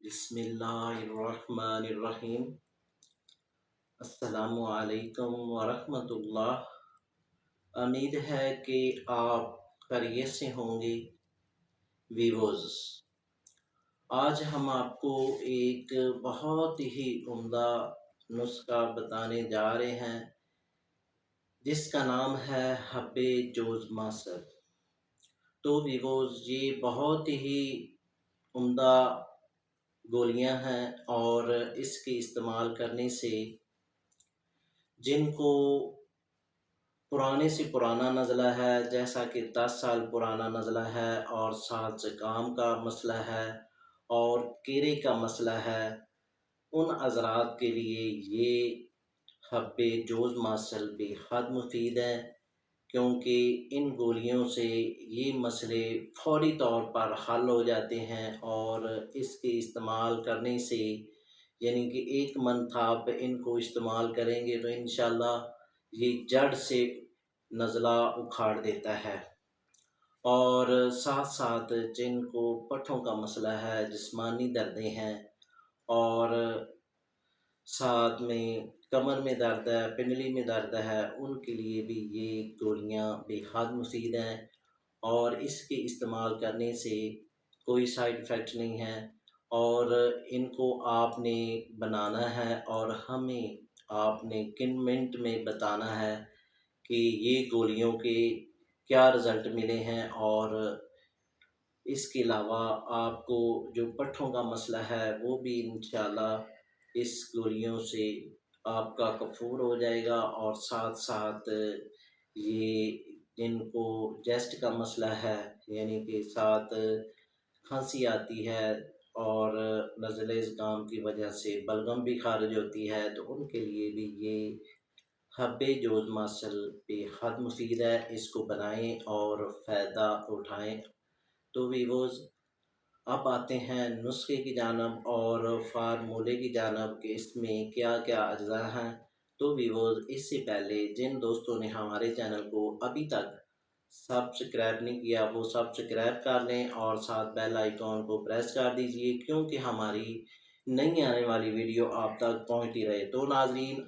بسم اللہ الرحمن الرحیم۔ السلام علیکم ورحمۃ اللہ۔ امید ہے کہ آپ خیریت سے ہوں گے۔ ویوز، آج ہم آپ کو ایک بہت ہی عمدہ نسخہ بتانے جا رہے ہیں جس کا نام ہے حب جوز ماسل۔ تو ویوز، یہ بہت ہی عمدہ گولیاں ہیں اور اس کے استعمال کرنے سے جن کو پرانے سے پرانا نزلہ ہے، جیسا کہ 10 سال پرانا نزلہ ہے اور ساتھ زکام کا مسئلہ ہے اور کیڑے کا مسئلہ ہے، ان حضرات کے لیے یہ حب جوز ماسل بے حد مفید ہے، کیونکہ ان گولیوں سے یہ مسئلے فوری طور پر حل ہو جاتے ہیں اور اس کے استعمال کرنے سے یعنی کہ 1 منتھ آپ ان کو استعمال کریں گے تو انشاءاللہ یہ جڑ سے نزلہ اکھاڑ دیتا ہے۔ اور ساتھ ساتھ جن کو پٹھوں کا مسئلہ ہے، جسمانی دردیں ہیں اور ساتھ میں کمر میں درد ہے، پنڈلی میں درد ہے، ان کے لیے بھی یہ گولیاں بے حد مفید ہیں اور اس کے استعمال کرنے سے کوئی سائیڈ ایفیکٹ نہیں ہے اور ان کو آپ نے بنانا ہے اور ہمیں آپ نے کن منٹ میں بتانا ہے کہ یہ گولیوں کے کیا رزلٹ ملے ہیں، اور اس کے علاوہ آپ کو جو پٹھوں کا مسئلہ ہے وہ بھی انشاءاللہ اس گولیوں سے آپ کا کفور ہو جائے گا، اور ساتھ ساتھ یہ جن کو جسٹ کا مسئلہ ہے یعنی کہ ساتھ کھانسی آتی ہے اور نزلہ زکام کی وجہ سے بلغم بھی خارج ہوتی ہے، تو ان کے لیے بھی یہ حب جوز ماسل بے حد مفید ہے۔ اس کو بنائیں اور فائدہ اٹھائیں۔ تو ویوز، اب آتے ہیں نسخے کی جانب اور فارمولے کی جانب کہ اس میں کیا کیا اجزاء ہیں۔ تو ویوز، اس سے پہلے جن دوستوں نے ہمارے چینل کو ابھی تک سبسکرائب نہیں کیا وہ سبسکرائب کر لیں اور ساتھ بیل آئیکن کو پریس کر دیجئے، کیونکہ ہماری نئی آنے والی ویڈیو آپ تک پہنچتی رہے۔ تو ناظرین،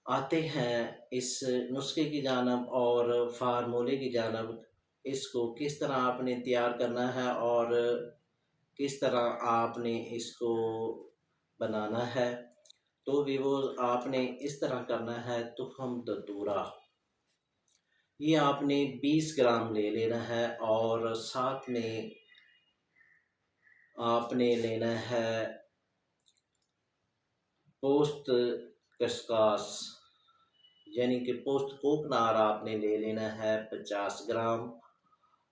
آتے ہیں اس نسخے کی جانب اور فارمولے کی جانب۔ اس کو کس طرح آپ نے تیار کرنا ہے اور کس طرح آپ نے اس کو بنانا ہے۔ تو ویوز، آپ نے اس طرح کرنا ہے تخم دتورہ، یہ آپ نے 20 گرام لے لینا ہے اور ساتھ میں آپ نے لینا ہے پوست کسکاس یعنی کہ پوست کوکنار آپ نے لے لینا ہے 50 گرام،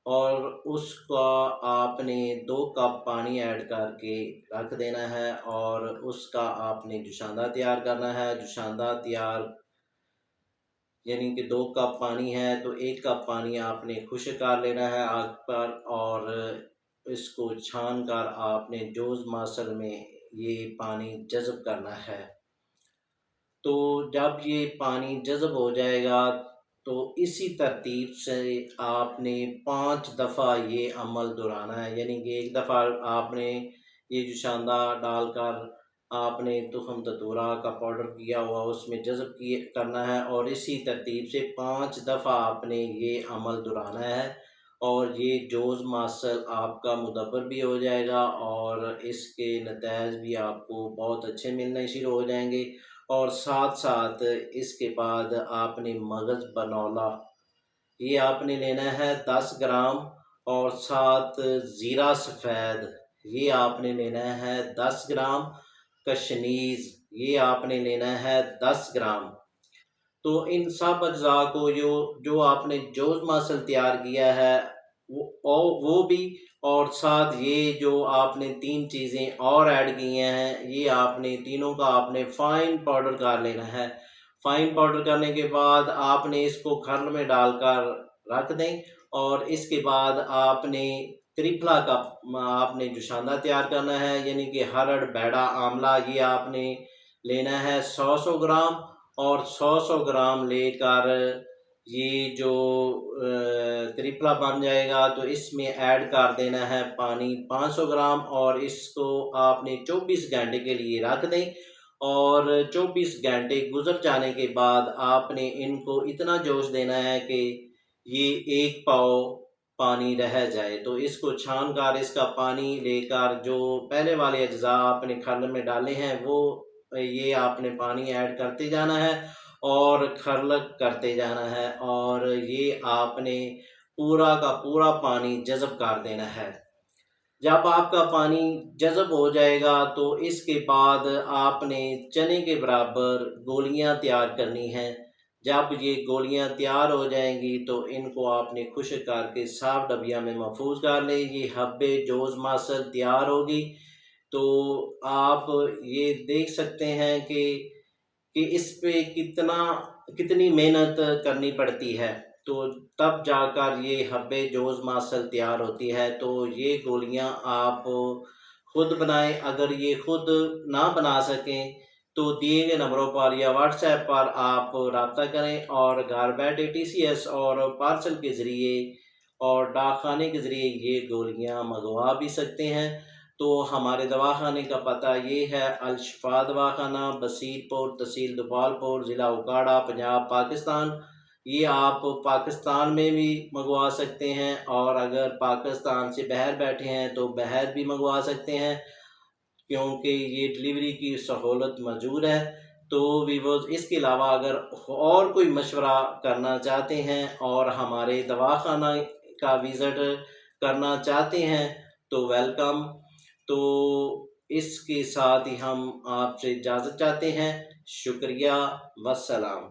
اور اس کا آپ نے 2 کپ پانی ایڈ کر کے رکھ دینا ہے اور اس کا آپ نے جوشاندہ تیار کرنا ہے۔ جوشاندہ تیار یعنی کہ 2 کپ پانی ہے تو 1 کپ پانی آپ نے خشک کر لینا ہے آگ پر، اور اس کو چھان کر آپ نے جوز ماسل میں یہ پانی جذب کرنا ہے۔ تو جب یہ پانی جذب ہو جائے گا تو اسی ترتیب سے آپ نے 5 دفعہ یہ عمل دہرانا ہے، یعنی کہ 1 دفعہ آپ نے یہ جوشاندہ ڈال کر آپ نے تخم دتورہ کا پاؤڈر کیا ہوا اس میں جذب کرنا ہے، اور اسی ترتیب سے 5 دفعہ آپ نے یہ عمل دہرانا ہے، اور یہ جوز ماسل آپ کا مدبر بھی ہو جائے گا اور اس کے نتائج بھی آپ کو بہت اچھے ملنے شروع ہو جائیں گے۔ اور ساتھ ساتھ اس کے بعد آپ نے مغز بنولا یہ آپ نے لینا ہے 10 گرام، اور ساتھ زیرہ سفید یہ آپ نے لینا ہے 10 گرام، کشنیز یہ آپ نے لینا ہے 10 گرام۔ تو ان سب اجزاء کو جو آپ نے جوز ماسل تیار کیا ہے وہ بھی، اور ساتھ یہ جو آپ نے 3 چیزیں اور ایڈ کی ہیں یہ آپ نے تینوں کا آپ نے فائن پاؤڈر کر لینا ہے۔ فائن پاؤڈر کرنے کے بعد آپ نے اس کو کھرل میں ڈال کر رکھ دیں، اور اس کے بعد آپ نے تریپلا کا آپ نے جوشاندہ تیار کرنا ہے، یعنی کہ ہرڑ بیڑا آملہ یہ آپ نے لینا ہے 100 گرام، اور 100 گرام لے کر یہ جو تریپلا بن جائے گا تو اس میں ایڈ کر دینا ہے پانی 500 گرام، اور اس کو آپ نے 24 گھنٹے کے لیے رکھ دیں، اور 24 گھنٹے گزر جانے کے بعد آپ نے ان کو اتنا جوش دینا ہے کہ یہ 1 پاؤ پانی رہ جائے۔ تو اس کو چھان کر اس کا پانی لے کر جو پہلے والے اجزاء آپ نے کھرل میں ڈالے ہیں وہ یہ آپ نے پانی ایڈ کرتے جانا ہے اور کھرلک کرتے جانا ہے، اور یہ آپ نے پورا کا پورا پانی جذب کر دینا ہے۔ جب آپ کا پانی جذب ہو جائے گا تو اس کے بعد آپ نے چنے کے برابر گولیاں تیار کرنی ہیں۔ جب یہ گولیاں تیار ہو جائیں گی تو ان کو آپ نے خشک کر کے صاف ڈبیا میں محفوظ کر لیں۔ یہ حبے جوز ماسل تیار ہوگی، تو آپ یہ دیکھ سکتے ہیں کہ اس پہ کتنی محنت کرنی پڑتی ہے، تو تب جا کر یہ حبے جوز ماسل تیار ہوتی ہے۔ تو یہ گولیاں آپ خود بنائیں، اگر یہ خود نہ بنا سکیں تو دیے گئے نمبروں پر یا واٹس ایپ پر آپ رابطہ کریں، اور گھر بیٹھے TCS اور پارسل کے ذریعے اور ڈاک خانے کے ذریعے یہ گولیاں منگوا بھی سکتے ہیں۔ تو ہمارے دواخانے کا پتہ یہ ہے: الشفا دواخانہ، بصیر پور، تحصیل دپال پور، ضلع اوکاڑہ، پنجاب، پاکستان۔ یہ آپ پاکستان میں بھی منگوا سکتے ہیں، اور اگر پاکستان سے باہر بیٹھے ہیں تو باہر بھی منگوا سکتے ہیں، کیونکہ یہ ڈلیوری کی سہولت موجود ہے۔ تو ویورز، اس کے علاوہ اگر اور کوئی مشورہ کرنا چاہتے ہیں اور ہمارے دواخانہ کا وزٹ کرنا چاہتے ہیں تو ویلکم۔ تو اس کے ساتھ ہی ہم آپ سے اجازت چاہتے ہیں۔ شکریہ، والسلام۔